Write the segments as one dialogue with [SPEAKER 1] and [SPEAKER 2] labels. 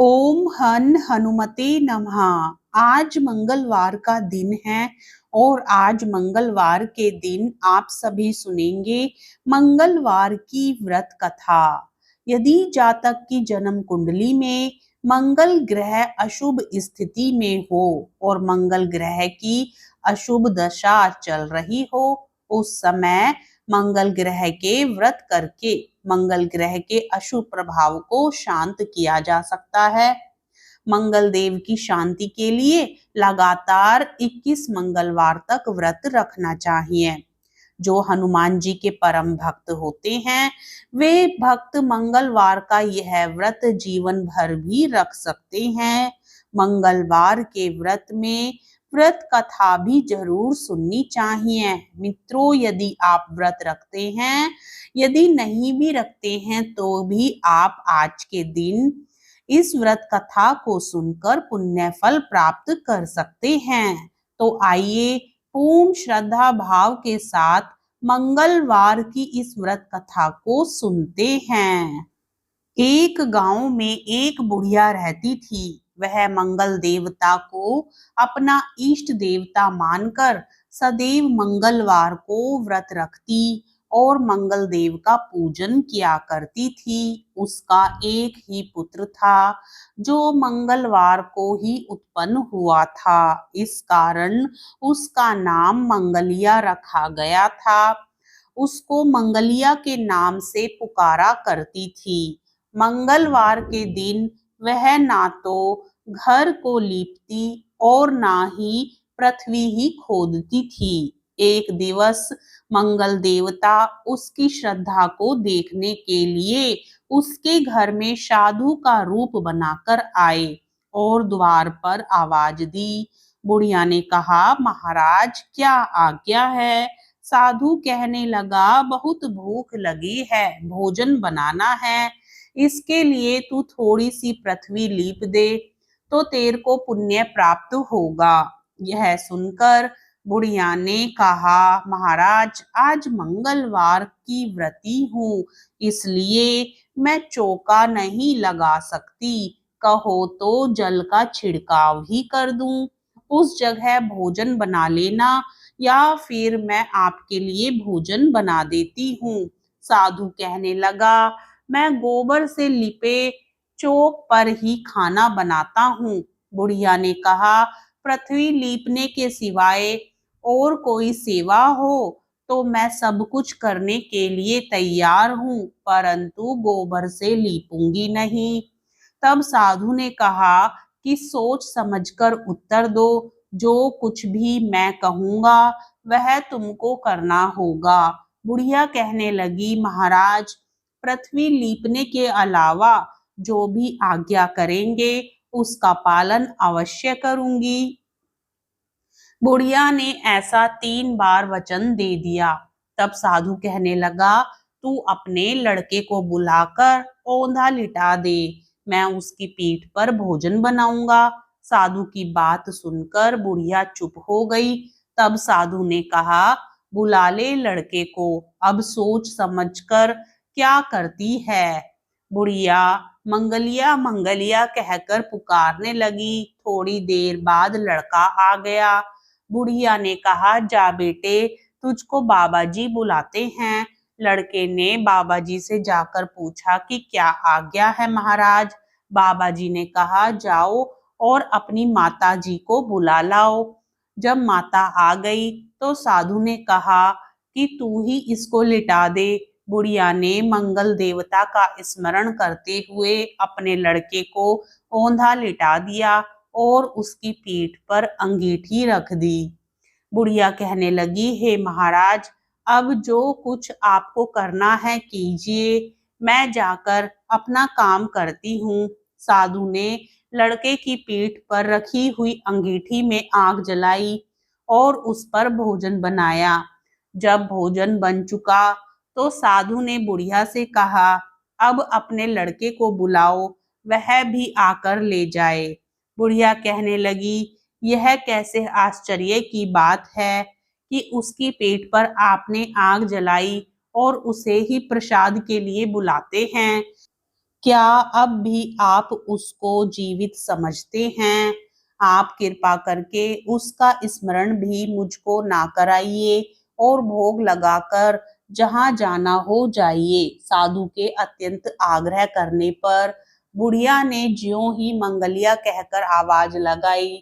[SPEAKER 1] ओम हन हनुमते नमः। आज मंगलवार का दिन है और आज मंगलवार के दिन आप सभी सुनेंगे मंगलवार की व्रत कथा। यदि जातक की जन्म कुंडली में मंगल ग्रह अशुभ स्थिति में हो और मंगल ग्रह की अशुभ दशा चल रही हो, उस समय मंगल ग्रह के व्रत करके मंगल ग्रह के अशुभ प्रभाव को शांत किया जा सकता है। मंगल देव की शांति के लिए लगातार 21 मंगलवार तक व्रत रखना चाहिए। जो हनुमान जी के परम भक्त होते हैं, वे भक्त मंगलवार का यह व्रत जीवन भर भी रख सकते हैं। मंगलवार के व्रत में व्रत कथा भी जरूर सुननी चाहिए। मित्रों, यदि आप व्रत रखते हैं, यदि नहीं भी रखते हैं तो भी आप आज के दिन इस व्रत कथा को सुनकर पुण्य फल प्राप्त कर सकते हैं। तो आइए पूर्ण श्रद्धा भाव के साथ मंगलवार की इस व्रत कथा को सुनते हैं। एक गांव में एक बुढ़िया रहती थी। वह मंगल देवता को अपना इष्ट देवता मानकर सदैव मंगलवार को व्रत रखती और मंगल देव का पूजन किया करती थी। उसका एक ही पुत्र था जो मंगलवार को ही उत्पन्न हुआ था। इस कारण उसका नाम मंगलिया रखा गया था। उसको मंगलिया के नाम से पुकारा करती थी। मंगलवार के दिन वह ना तो घर को लीपती और ना ही पृथ्वी ही खोदती थी। एक दिवस मंगल देवता उसकी श्रद्धा को देखने के लिए उसके घर में साधु का रूप बनाकर आए और द्वार पर आवाज दी। बुढ़िया ने कहा, महाराज क्या आज्ञा है? साधु कहने लगा, बहुत भूख लगी है, भोजन बनाना है। इसके लिए तू थोड़ी सी पृथ्वी लीप दे तो तेरे को पुण्य प्राप्त होगा। यह सुनकर बुढ़िया ने कहा, महाराज आज मंगलवार की व्रती हूँ, इसलिए मैं चौका नहीं लगा सकती। कहो तो जल का छिड़काव ही कर दूं, उस जगह भोजन बना लेना, या फिर मैं आपके लिए भोजन बना देती हूँ। साधु कहने लगा, मैं गोबर से लिपे चौक पर ही खाना बनाता हूँ। बुढ़िया ने कहा, पृथ्वी लीपने के सिवाय और कोई सेवा हो तो मैं सब कुछ करने के लिए तैयार हूँ, परंतु गोबर से लीपूंगी नहीं। तब साधु ने कहा कि सोच समझकर उत्तर दो, जो कुछ भी मैं कहूंगा वह तुमको करना होगा। बुढ़िया कहने लगी, महाराज पृथ्वी लीपने के अलावा जो भी आज्ञा करेंगे उसका पालन अवश्य करूंगी। बुढ़िया ने ऐसा 3 बार वचन दे दिया। तब साधु कहने लगा, तू अपने लड़के को बुलाकर औंधा लिटा दे, मैं उसकी पीठ पर भोजन बनाऊंगा। साधु की बात सुनकर बुढ़िया चुप हो गई। तब साधु ने कहा, बुला ले लड़के को, अब सोच समझकर क्या करती है। बुढ़िया मंगलिया मंगलिया कहकर पुकारने लगी। थोड़ी देर बाद लड़का आ गया। बुढ़िया ने कहा, जा बेटे, तुझको बाबा जी बुलाते हैं। लड़के ने बाबा जी से जाकर पूछा कि क्या आज्ञा है महाराज। बाबा जी ने कहा, जाओ और अपनी माता जी को बुला लाओ। जब माता आ गई तो साधु ने कहा कि तू ही इसको लिटा दे। बुढ़िया ने मंगल देवता का स्मरण करते हुए अपने लड़के को औंधा लिटा दिया और उसकी पीठ पर अंगीठी रख दी। बुढ़िया कहने लगी, हे महाराज, अब जो कुछ आपको करना है कीजिए, मैं जाकर अपना काम करती हूँ। साधु ने लड़के की पीठ पर रखी हुई अंगीठी में आग जलाई और उस पर भोजन बनाया। जब भोजन बन चुका तो साधु ने बुढ़िया से कहा, अब अपने लड़के को बुलाओ, वह भी आकर ले जाए। बुढ़िया कहने लगी, यह कैसे आश्चर्य की बात है कि उसकी पेट पर आपने आग जलाई और उसे ही प्रसाद के लिए बुलाते हैं। क्या अब भी आप उसको जीवित समझते हैं? आप कृपा करके उसका स्मरण भी मुझको ना कराइए और भोग लगाकर जहाँ जाना हो जाइए। साधु के अत्यंत आग्रह करने पर बुढ़िया ने ज्यों ही मंगलिया कहकर आवाज लगाई,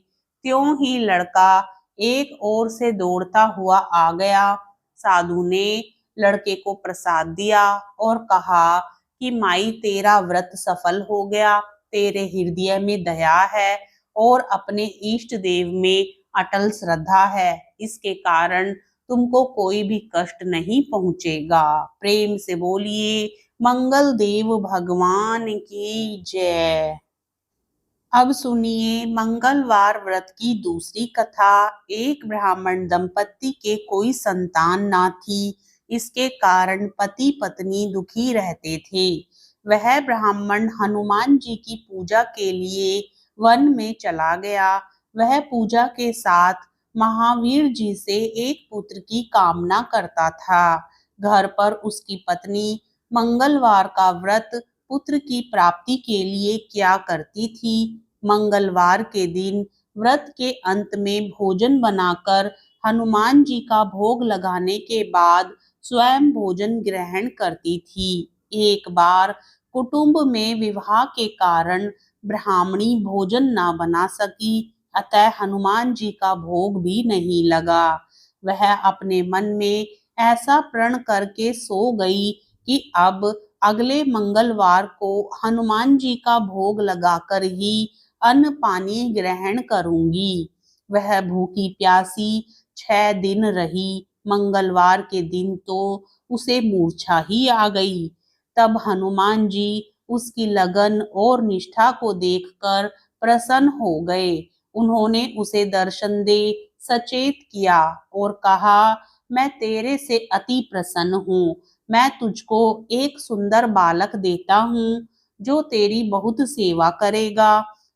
[SPEAKER 1] त्यों ही लड़का एक ओर से दौड़ता हुआ आ गया। साधु ने लड़के को प्रसाद दिया और कहा कि माई तेरा व्रत सफल हो गया, तेरे हृदय में दया है और अपने इष्ट देव में अटल श्रद्धा है, इसके कारण तुमको कोई भी कष्ट नहीं पहुंचेगा। प्रेम से बोलिए मंगल देव भगवान की जय। अब सुनिए मंगलवार व्रत की दूसरी कथा। एक ब्राह्मण दंपति के कोई संतान ना थी, इसके कारण पति पत्नी दुखी रहते थे। वह ब्राह्मण हनुमान जी की पूजा के लिए वन में चला गया। वह पूजा के साथ महावीर जी से एक पुत्र की कामना करता था। घर पर उसकी पत्नी मंगलवार का व्रत पुत्र की प्राप्ति के लिए क्या करती थी। मंगलवार के दिन व्रत के अंत में भोजन बनाकर हनुमान जी का भोग लगाने के बाद स्वयं भोजन ग्रहण करती थी। एक बार कुटुंब में विवाह के कारण ब्राह्मणी भोजन ना बना सकी, अतः हनुमान जी का भोग भी नहीं लगा। वह अपने मन में ऐसा प्रण करके सो गई कि अब अगले मंगलवार को हनुमान जी का भोग लगाकर ही अन्न पानी ग्रहण करूंगी। वह भूखी प्यासी 6 दिन रही। मंगलवार के दिन तो उसे मूर्छा ही आ गई। तब हनुमान जी उसकी लगन और निष्ठा को देखकर प्रसन्न हो गए। उन्होंने उसे दर्शन दे सचेत किया और कहा, मैं तेरे से अति प्रसन्न हूँ। मैं तुझको एक सुंदर बालक देता हूँ जो तेरी बहुत सेवा करेगा।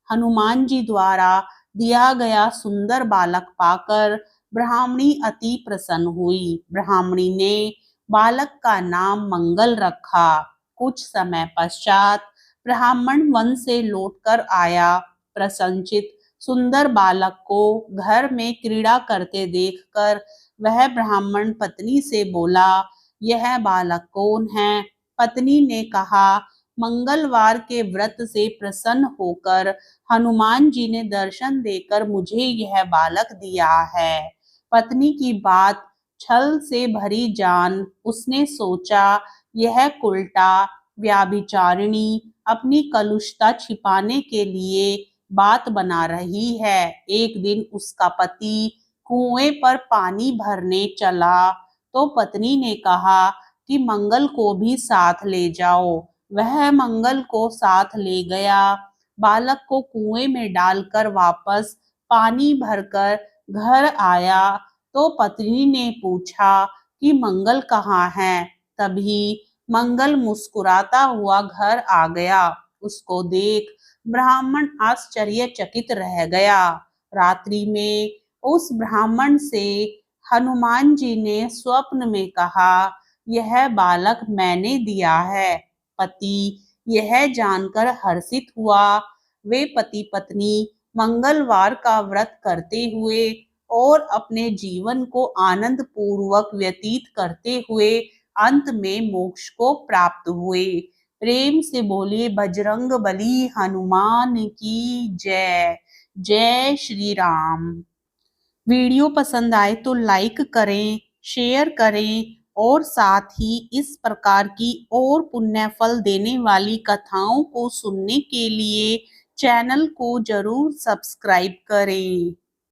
[SPEAKER 1] हनुमान जी द्वारा दिया गया सुंदर बालक पाकर ब्राह्मणी अति प्रसन्न हुई। ब्राह्मणी ने बालक का नाम मंगल रखा। कुछ समय पश्चात ब्राह्मण वन से लौटकर आया। प्रसन्नचित सुंदर बालक को घर में क्रीड़ा करते देखकर वह ब्राह्मण पत्नी से बोला, यह बालक कौन है? पत्नी ने कहा, मंगलवार के व्रत से प्रसन्न होकर हनुमान जी ने दर्शन देकर मुझे यह बालक दिया है। पत्नी की बात छल से भरी जान उसने सोचा, यह उल्टा व्याभिचारिणी अपनी कलुषता छिपाने के लिए बात बना रही है। एक दिन उसका पति कुएं पर पानी भरने चला तो पत्नी ने कहा कि मंगल को भी साथ ले जाओ। वह मंगल को साथ ले गया। बालक को कुएं में डालकर वापस पानी भरकर घर आया तो पत्नी ने पूछा कि मंगल कहाँ है। तभी मंगल मुस्कुराता हुआ घर आ गया। उसको देख ब्राह्मण आश्चर्यचकित रह गया। रात्रि में उस ब्राह्मण से हनुमान जी ने स्वप्न में कहा, यह बालक मैंने दिया है। पति यह जानकर हर्षित हुआ। वे पति पत्नी मंगलवार का व्रत करते हुए और अपने जीवन को आनंद पूर्वक व्यतीत करते हुए अंत में मोक्ष को प्राप्त हुए। प्रेम से बोलिए बजरंग बली हनुमान की जय। जय श्री राम। वीडियो पसंद आए तो लाइक करें, शेयर करें और साथ ही इस प्रकार की और पुण्य फल देने वाली कथाओं को सुनने के लिए चैनल को जरूर सब्सक्राइब करें।